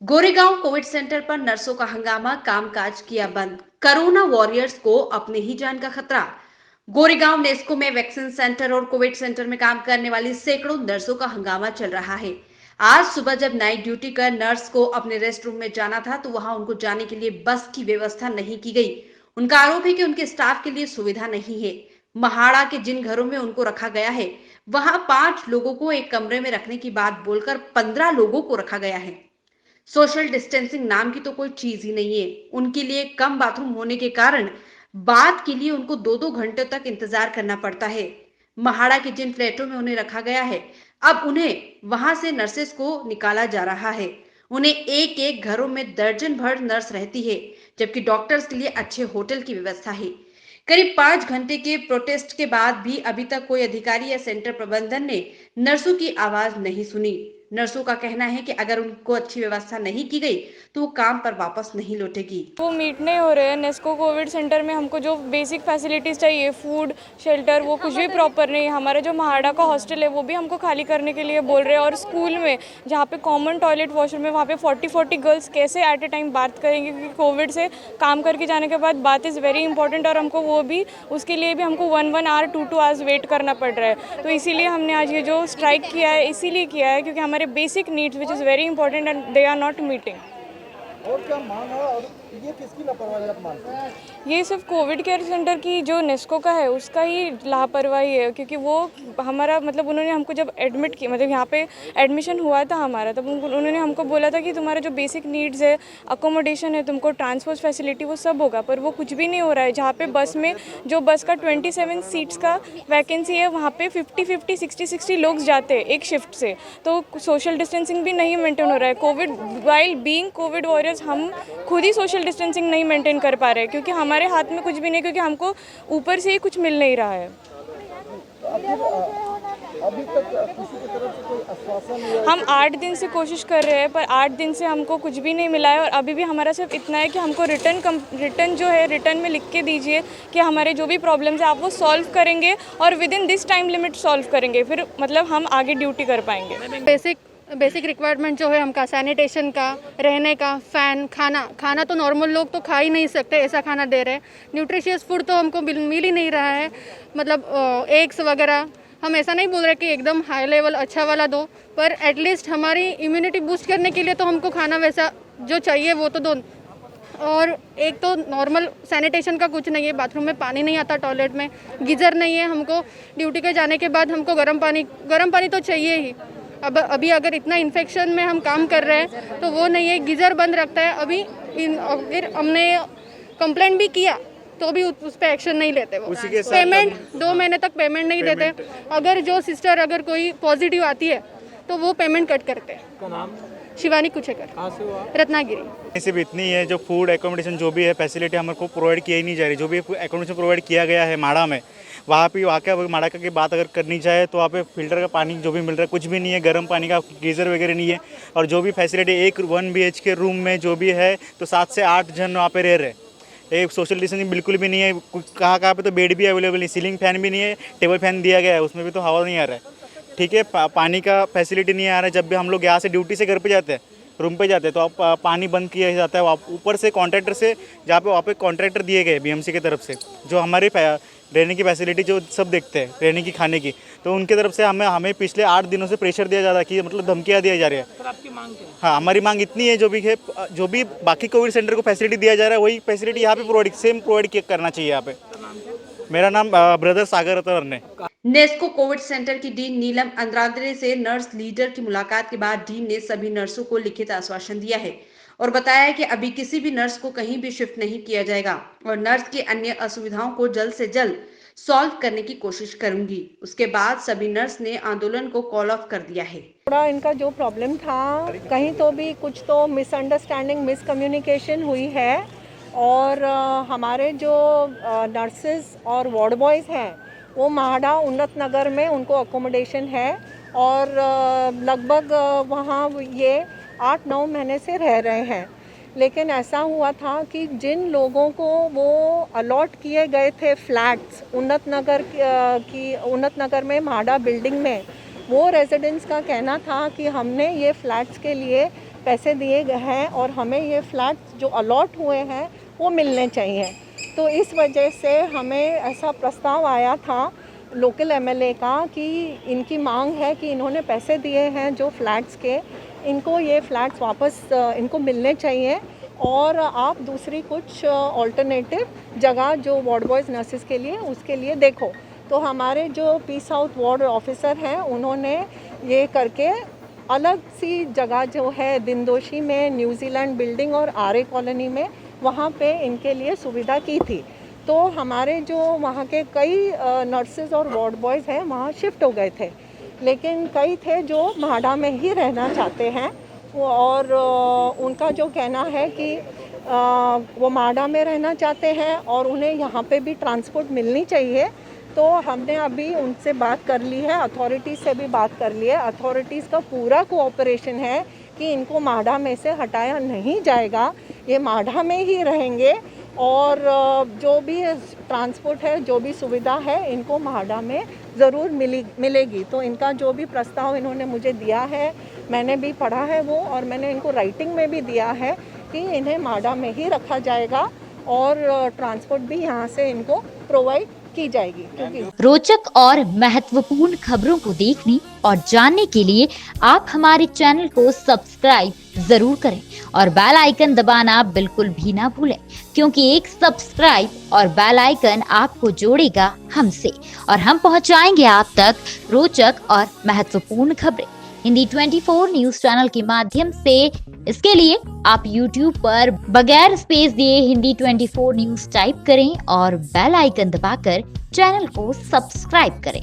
Goregaon Covid centre पर नर्सों का हंगामा, कामकाज किया बंद। कोरोना वॉरियर्स को अपनी ही जान का खतरा। गोरेगांव नेस्को में वैक्सीन सेंटर और कोविड सेंटर में काम करने वाली सैकड़ों नर्सों का हंगामा चल रहा है। आज सुबह जब नाइट ड्यूटी कर नर्स को अपने रेस्ट रूम में जाना था तो वहां उनको जाने के लिए बस की व्यवस्था नहीं की गई। उनका आरोप है कि उनके स्टाफ के लिए सुविधा नहीं है। महाड़ा के जिन घरों में उनको रखा गया है वहां 5 लोगों को एक कमरे में रखने की बात बोलकर 15 लोगों को रखा गया है। सोशल डिस्टेंसिंग नाम की तो कोई चीज ही नहीं है। उनके लिए कम बाथरूम होने के कारण बात के लिए उनको 2-2 घंटे तक इंतजार करना पड़ता है। महाड़ा के जिन फ्लैटों में उन्हें रखा गया है, अब उन्हें वहां से नर्सेस को निकाला जा रहा है। उन्हें एक एक घरों में दर्जन भर नर्स रहती है, जबकि डॉक्टर्स के लिए अच्छे होटल की व्यवस्था है। करीब 5 घंटे के प्रोटेस्ट के बाद भी अभी तक कोई अधिकारी या सेंटर प्रबंधन ने नर्सों की आवाज नहीं सुनी। नर्सों का कहना है कि अगर उनको अच्छी व्यवस्था नहीं की गई तो वो काम पर वापस नहीं लौटेगी। वो मीट नहीं हो रहे हैं। नेस्को कोविड सेंटर में हमको जो बेसिक फैसिलिटीज़ चाहिए, फूड, शेल्टर, वो कुछ भी प्रॉपर नहीं है। हमारा जो महाड़ा का हॉस्टल है वो भी हमको खाली करने के लिए बोल रहे हैं। और स्कूल में जहाँ पे कॉमन टॉयलेट वॉशरूम है वहाँ पे 40-40 गर्ल्स कैसे एट ए टाइम बात करेंगे, क्योंकि कोविड से काम करके जाने के बाद बात इज़ वेरी इंपॉर्टेंट और हमको वो भी उसके लिए भी हमको 1 आवर 2 आवर्स वेट करना पड़ रहा है। तो इसीलिए हमने आज ये जो स्ट्राइक किया है इसीलिए किया है क्योंकि हमारे basic needs which is very important and they are not meeting. और क्या मांग है और ये किसकी लापरवाही आप मानते हैं? ये सिर्फ कोविड केयर सेंटर की जो नेस्को का है उसका ही लापरवाही है, क्योंकि वो हमारा मतलब उन्होंने हमको जब एडमिट किया, मतलब यहाँ पे एडमिशन हुआ था हमारा, तब उन्होंने हमको बोला था कि तुम्हारा जो बेसिक नीड्स है, अकोमोडेशन है, तुमको ट्रांसपोर्ट फैसिलिटी, वो सब होगा। पर वो कुछ भी नहीं हो रहा है। जहाँ पे बस में जो बस का 27 सीट्स का वैकेंसी है वहाँ पे 50-50 60-60 लोग जाते हैं एक शिफ्ट से। तो सोशल डिस्टेंसिंग भी नहीं मेंटेन हो रहा है। Covid while being Covid warriors हम खुद ही सोशल डिस्टेंसिंग नहीं मेंटेन कर पा रहे हैं, क्योंकि हमारे हाथ में कुछ भी नहीं, क्योंकि हमको ऊपर से ही कुछ मिल नहीं रहा है। अभी तक किसी की तरफ से कोई आश्वासन या हम 8 दिन से कोशिश कर रहे हैं, पर 8 दिन से हमको कुछ भी नहीं मिला है। और अभी भी हमारा सिर्फ इतना है कि हमको रिटर्न जो है, रिटर्न में लिख के दीजिए कि हमारे जो भी प्रॉब्लम्स है आप वो सॉल्व करेंगे और with in this time limit solve करेंगे, फिर मतलब हम आगे ड्यूटी कर पाएंगे। बेसिक रिक्वायरमेंट जो है हमका, सैनिटेशन का, रहने का, फ़ैन, खाना तो नॉर्मल लोग तो खा ही नहीं सकते, ऐसा खाना दे रहे हैं। न्यूट्रिशियस फूड तो हमको मिल ही नहीं रहा है, मतलब एग्स वगैरह। हम ऐसा नहीं बोल रहे कि एकदम हाई लेवल अच्छा वाला दो, पर एटलीस्ट हमारी इम्यूनिटी बूस्ट करने के लिए तो हमको खाना वैसा जो चाहिए वो तो दो। और एक तो नॉर्मल सैनिटेशन का कुछ नहीं है, बाथरूम में पानी नहीं आता, टॉयलेट में गीज़र नहीं है। हमको ड्यूटी के जाने के बाद हमको गर्म पानी तो चाहिए ही। अब अभी अगर इतना इन्फेक्शन में हम काम कर रहे हैं तो वो नहीं है, गीज़र बंद रखता है। अभी फिर हमने कंप्लेंट भी किया तो भी उस पर एक्शन नहीं लेते। वो पेमेंट 2 महीने तक पेमेंट नहीं देते। अगर जो सिस्टर अगर कोई पॉजिटिव आती है तो वो पेमेंट कट करते हैं। शिवानी कुचेकर, रत्नागिरी। सिर्फ इतनी है, जो फूड एकोमोडेशन जो भी है फैसिलिटी हमारे को प्रोवाइड किया ही नहीं जा रही। जो भी एकोमोडेशन प्रोवाइड किया गया है माड़ा में, वहाँ पे वाकई माड़ा की बात अगर करनी चाहे तो वहाँ पे फिल्टर का पानी जो भी मिल रहा है कुछ भी नहीं है, गर्म पानी का गीज़र वगैरह नहीं है। और जो भी फैसिलिटी एक 1 BHK रूम में जो भी है तो 7 से 8 जन वहाँ पे रह रहे। एक सोशल डिस्टेंसिंग बिल्कुल भी नहीं है। कहाँ पे तो बेड भी अवेलेबल नहीं, सीलिंग फैन भी नहीं है, टेबल फैन दिया गया है उसमें भी तो हवा नहीं आ रहा है। ठीक है, पानी का फैसिलिटी नहीं आ रहा है। जब भी हम लोग यहाँ से ड्यूटी से घर पे जाते हैं, रूम पे जाते हैं, तो आप पानी बंद किया जाता है। ऊपर से कॉन्ट्रैक्टर से, जहाँ पे वहाँ पे कॉन्ट्रैक्टर दिए गए BMC की तरफ से, जो हमारी रहने की फैसिलिटी जो सब देखते हैं, रहने की, खाने की, तो उनकी तरफ से हमें पिछले 8 दिनों से प्रेशर दिया जा रहा है कि मतलब धमकियाँ दिया जा रही है। सर आपकी मांग क्या है? हाँ, हमारी मांग इतनी है, जो भी बाकी कोविड सेंटर को फैसिलिटी दिया जा रहा है वही फैसिलिटी यहाँ पे सेम प्रोवाइड करना चाहिए यहाँ पे। मेरा नाम ब्रदर सागर अतरने। नेस्को कोविड सेंटर की डीन नीलम अंद्राद्रे से नर्स लीडर की मुलाकात के बाद डीन ने सभी नर्सों को लिखित आश्वासन दिया है और बताया है कि अभी किसी भी नर्स को कहीं भी शिफ्ट नहीं किया जाएगा और नर्स की अन्य असुविधाओं को जल्द से जल्द सॉल्व करने की कोशिश करूंगी। उसके बाद सभी नर्स ने आंदोलन को कॉल ऑफ कर दिया है। थोड़ा इनका जो प्रॉब्लम था, कहीं तो भी कुछ तो मिसअंडरस्टैंडिंग, मिसकम्युनिकेशन हुई है। और हमारे जो नर्सेस और वार्ड बॉयज़ हैं वो महाड़ा उन्नत नगर में उनको अकोमोडेशन है और लगभग वहाँ ये 8-9 महीने से रह रहे हैं। लेकिन ऐसा हुआ था कि जिन लोगों को वो अलॉट किए गए थे फ्लैट्स उन्नत नगर में महाड़ा बिल्डिंग में, वो रेजिडेंट्स का कहना था कि हमने ये फ्लैट्स के लिए पैसे दिए गए हैं और हमें ये फ्लैट्स जो अलॉट हुए हैं वो मिलने चाहिए। तो इस वजह से हमें ऐसा प्रस्ताव आया था लोकल एमएलए का कि इनकी मांग है कि इन्होंने पैसे दिए हैं जो फ्लैट्स के, इनको ये फ्लैट्स वापस इनको मिलने चाहिए और आप दूसरी कुछ ऑल्टरनेटिव जगह जो वार्ड बॉयज़ नर्सेस के लिए उसके लिए देखो। तो हमारे जो पी साउथ वार्ड ऑफिसर हैं उन्होंने ये करके अलग सी जगह जो है दिनदोशी में, न्यूजीलैंड बिल्डिंग और आर्य कॉलोनी में वहाँ पे इनके लिए सुविधा की थी। तो हमारे जो वहाँ के कई नर्सेज और वार्ड बॉयज़ हैं वहाँ शिफ्ट हो गए थे, लेकिन कई थे जो म्हाडा में ही रहना चाहते हैं और उनका जो कहना है कि वो म्हाडा में रहना चाहते हैं और उन्हें यहाँ पे भी ट्रांसपोर्ट मिलनी चाहिए। तो हमने अभी उनसे बात कर ली है, अथॉरिटीज़ से भी बात कर ली है। अथॉरिटीज़ का पूरा कोऑपरेशन है कि इनको म्हाडा में से हटाया नहीं जाएगा, ये म्हाडा में ही रहेंगे और जो भी ट्रांसपोर्ट है, जो भी सुविधा है, इनको म्हाडा में ज़रूर मिलेगी। तो इनका जो भी प्रस्ताव इन्होंने मुझे दिया है, मैंने भी पढ़ा है वो, और मैंने इनको राइटिंग में भी दिया है कि इन्हें म्हाडा में ही रखा जाएगा और ट्रांसपोर्ट भी यहाँ से इनको प्रोवाइड की जाएगी। क्योंकि रोचक और महत्वपूर्ण खबरों को देखने और जानने के लिए आप हमारे चैनल को सब्सक्राइब जरूर करें और बेल आइकन दबाना बिल्कुल भी ना भूलें, क्योंकि एक सब्सक्राइब और बेल आइकन आपको जोड़ेगा हमसे और हम पहुंचाएंगे आप तक रोचक और महत्वपूर्ण खबरें हिंदी 24 न्यूज चैनल के माध्यम से। इसके लिए आप YouTube पर बगैर स्पेस दिए हिंदी 24 न्यूज टाइप करें और बेल आइकन दबाकर चैनल को सब्सक्राइब करें।